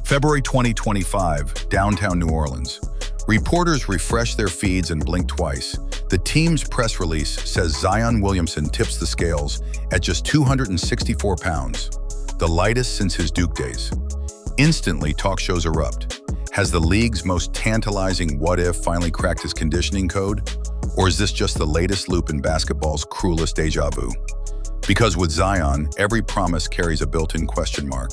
February 2025, downtown New Orleans. Reporters refresh their feeds and blink twice. The team's press release says Zion Williamson tips the scales at just 264 pounds, the lightest since his Duke days. Instantly, talk shows erupt. Has the league's most tantalizing what-if finally cracked his conditioning code? Or is this just the latest loop in basketball's cruelest deja vu? Because with Zion, every promise carries a built-in question mark,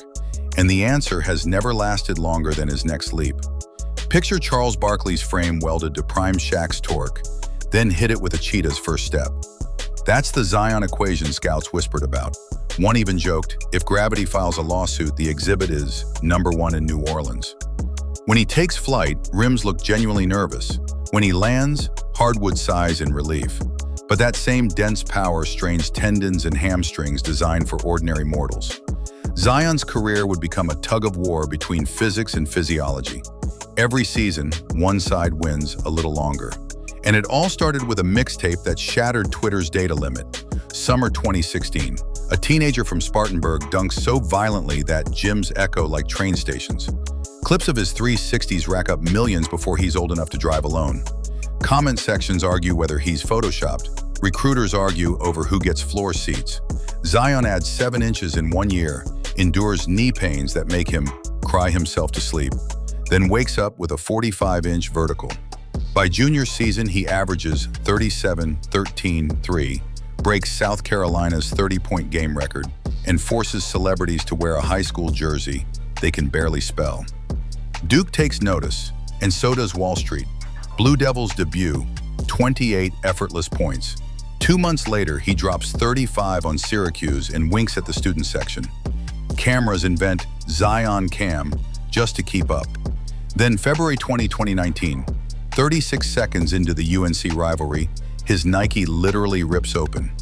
and the answer has never lasted longer than his next leap. Picture Charles Barkley's frame welded to prime Shaq's torque, then hit it with a cheetah's first step. That's the Zion equation scouts whispered about. One even joked, if gravity files a lawsuit, the exhibit is #1 in New Orleans. When he takes flight, rims look genuinely nervous. When he lands, hardwood sighs in relief. But that same dense power strains tendons and hamstrings designed for ordinary mortals. Zion's career would become a tug-of-war between physics and physiology. Every season, one side wins a little longer. And it all started with a mixtape that shattered Twitter's data limit. Summer 2016. A teenager from Spartanburg dunks so violently that gyms echo like train stations. Clips of his 360s rack up millions before he's old enough to drive alone. Comment sections argue whether he's photoshopped. Recruiters argue over who gets floor seats. Zion adds 7 inches in 1 year, endures knee pains that make him cry himself to sleep, then wakes up with a 45-inch vertical. By junior season, he averages 37-13-3, breaks South Carolina's 30-point game record, and forces celebrities to wear a high school jersey they can barely spell. Duke takes notice, and so does Wall Street. Blue Devils debut, 28 effortless points. 2 months later, he drops 35 on Syracuse and winks at the student section. Cameras invent Zion Cam just to keep up. Then February 2019, 36 seconds into the UNC rivalry, his Nike literally rips open.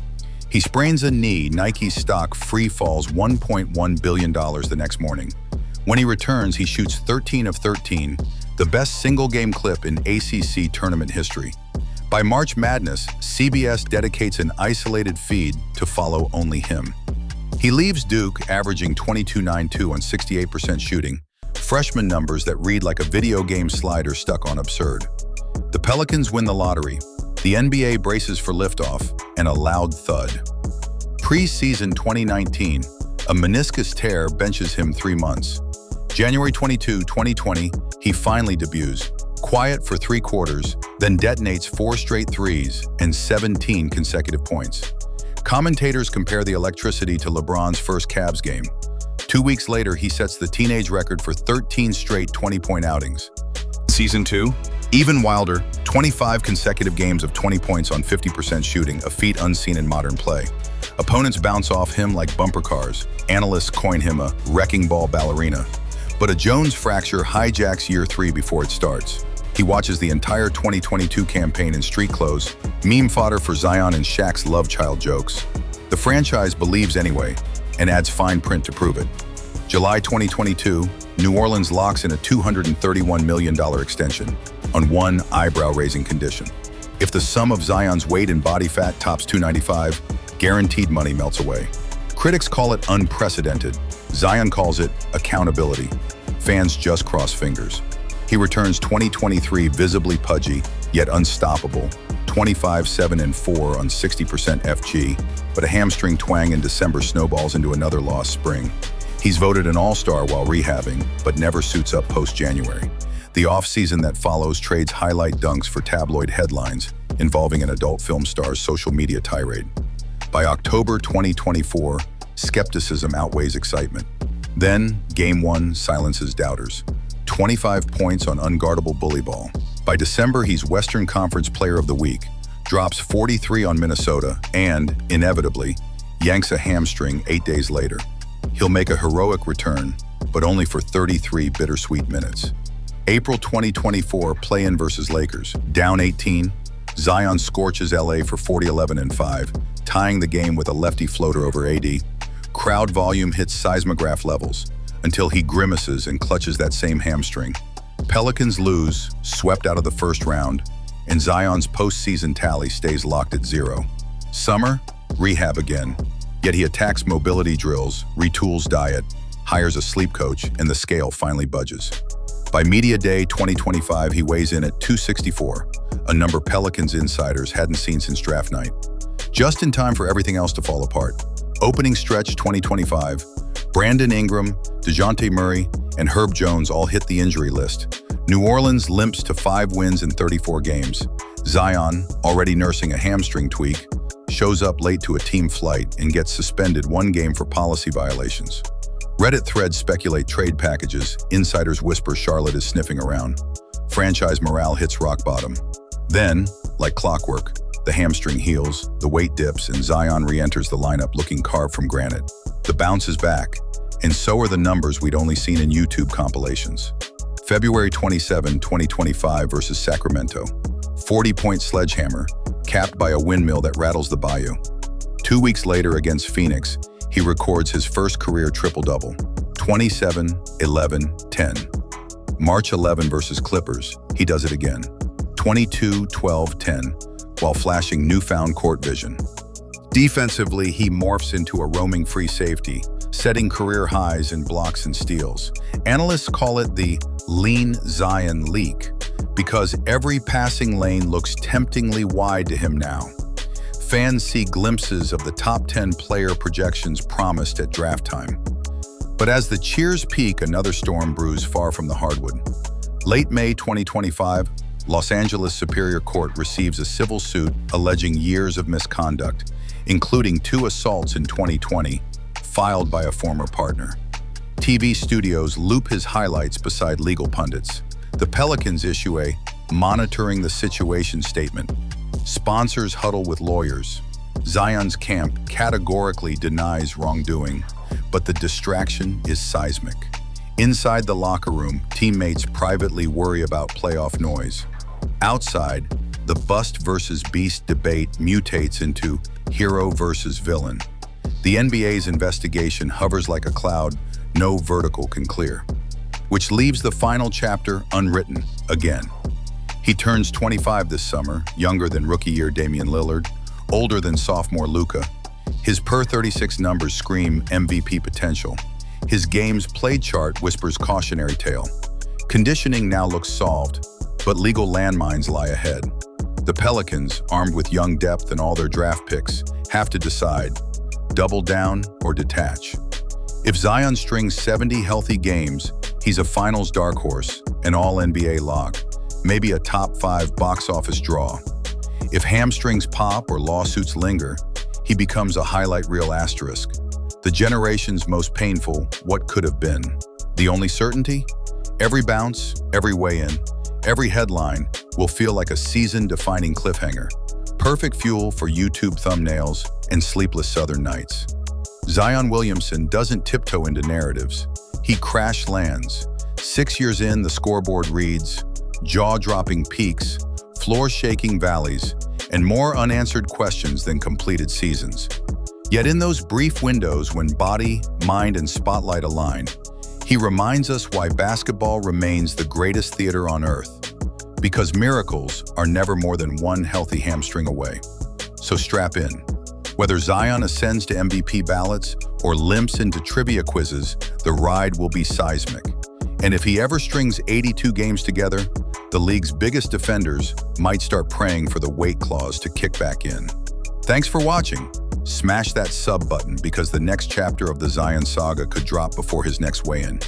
He sprains a knee, Nike's stock free falls $1.1 billion the next morning. When he returns, he shoots 13 of 13, the best single-game clip in ACC tournament history. By March Madness, CBS dedicates an isolated feed to follow only him. He leaves Duke averaging 22.92 on 68% shooting, freshman numbers that read like a video game slider stuck on absurd. The Pelicans win the lottery. The NBA braces for liftoff, and a loud thud. Pre-season 2019, a meniscus tear benches him 3 months. January 22, 2020, he finally debuts, quiet for 3 quarters, then detonates 4 straight threes and 17 consecutive points. Commentators compare the electricity to LeBron's first Cavs game. 2 weeks later, he sets the teenage record for 13 straight 20-point outings. Season 2, even wilder, 25 consecutive games of 20 points on 50% shooting, a feat unseen in modern play. Opponents bounce off him like bumper cars. Analysts coin him a wrecking ball ballerina. But a Jones fracture hijacks year 3 before it starts. He watches the entire 2022 campaign in street clothes, meme fodder for Zion and Shaq's love child jokes. The franchise believes anyway, and adds fine print to prove it. July 2022, New Orleans locks in a $231 million extension on one eyebrow-raising condition. If the sum of Zion's weight and body fat tops $295, guaranteed money melts away. Critics call it unprecedented. Zion calls it accountability. Fans just cross fingers. He returns 2023 visibly pudgy, yet unstoppable, 25-7-4 on 60% FG, but a hamstring twang in December snowballs into another lost spring. He's voted an all-star while rehabbing, but never suits up post-January. The off-season that follows trades highlight dunks for tabloid headlines involving an adult film star's social media tirade. By October 2024, skepticism outweighs excitement. Then, Game 1 silences doubters. 25 points on unguardable bully ball. By December, he's Western Conference Player of the Week, drops 43 on Minnesota, and, inevitably, yanks a hamstring 8 days later. He'll make a heroic return, but only for 33 bittersweet minutes. April 2024, play-in versus Lakers. Down 18, Zion scorches LA for 40-11-5, tying the game with a lefty floater over AD. Crowd volume hits seismograph levels until he grimaces and clutches that same hamstring. Pelicans lose, swept out of the first round, and Zion's postseason tally stays locked at 0. Summer, rehab again. Yet he attacks mobility drills, retools diet, hires a sleep coach, and the scale finally budges. By Media Day 2025, he weighs in at 264, a number Pelicans insiders hadn't seen since draft night. Just in time for everything else to fall apart. Opening stretch 2025, Brandon Ingram, DeJounte Murray, and Herb Jones all hit the injury list. New Orleans limps to 5 wins in 34 games. Zion, already nursing a hamstring tweak, shows up late to a team flight and gets suspended 1 game for policy violations. Reddit threads speculate trade packages, insiders whisper Charlotte is sniffing around. Franchise morale hits rock bottom. Then, like clockwork, the hamstring heals, the weight dips, and Zion re-enters the lineup looking carved from granite. The bounce is back, and so are the numbers we'd only seen in YouTube compilations. February 27, 2025 versus Sacramento. 40-point sledgehammer, capped by a windmill that rattles the bayou. 2 weeks later against Phoenix, he records his first career triple-double, 27, 11, 10. March 11 versus Clippers, he does it again, 22, 12, 10, while flashing newfound court vision. Defensively, he morphs into a roaming free safety, setting career highs in blocks and steals. Analysts call it the lean Zion leak, because every passing lane looks temptingly wide to him now. Fans see glimpses of the top 10 player projections promised at draft time. But as the cheers peak, another storm brews far from the hardwood. Late May 2025, Los Angeles Superior Court receives a civil suit alleging years of misconduct, including 2 assaults in 2020, filed by a former partner. TV studios loop his highlights beside legal pundits. The Pelicans issue a monitoring the situation statement. Sponsors huddle with lawyers. Zion's camp categorically denies wrongdoing, but the distraction is seismic. Inside the locker room, teammates privately worry about playoff noise. Outside, the bust versus beast debate mutates into hero versus villain. The NBA's investigation hovers like a cloud no vertical can clear, which leaves the final chapter unwritten again. He turns 25 this summer, younger than rookie year Damian Lillard, older than sophomore Luka. His per-36 numbers scream MVP potential. His games played chart whispers cautionary tale. Conditioning now looks solved, but legal landmines lie ahead. The Pelicans, armed with young depth and all their draft picks, have to decide, double down or detach. If Zion strings 70 healthy games, he's a finals dark horse, an all-NBA lock, maybe a top 5 box office draw. If hamstrings pop or lawsuits linger, he becomes a highlight reel asterisk. The generation's most painful what could have been. The only certainty? Every bounce, every weigh-in, every headline will feel like a season-defining cliffhanger. Perfect fuel for YouTube thumbnails and sleepless Southern nights. Zion Williamson doesn't tiptoe into narratives. He crash lands. 6 years in, the scoreboard reads, jaw-dropping peaks, floor-shaking valleys, and more unanswered questions than completed seasons. Yet in those brief windows when body, mind, and spotlight align, he reminds us why basketball remains the greatest theater on earth. Because miracles are never more than one healthy hamstring away. So strap in. Whether Zion ascends to MVP ballots or limps into trivia quizzes, the ride will be seismic. And if he ever strings 82 games together, the league's biggest defenders might start praying for the weight clause to kick back in. Thanks for watching. Smash that sub button because the next chapter of the Zion saga could drop before his next weigh-in.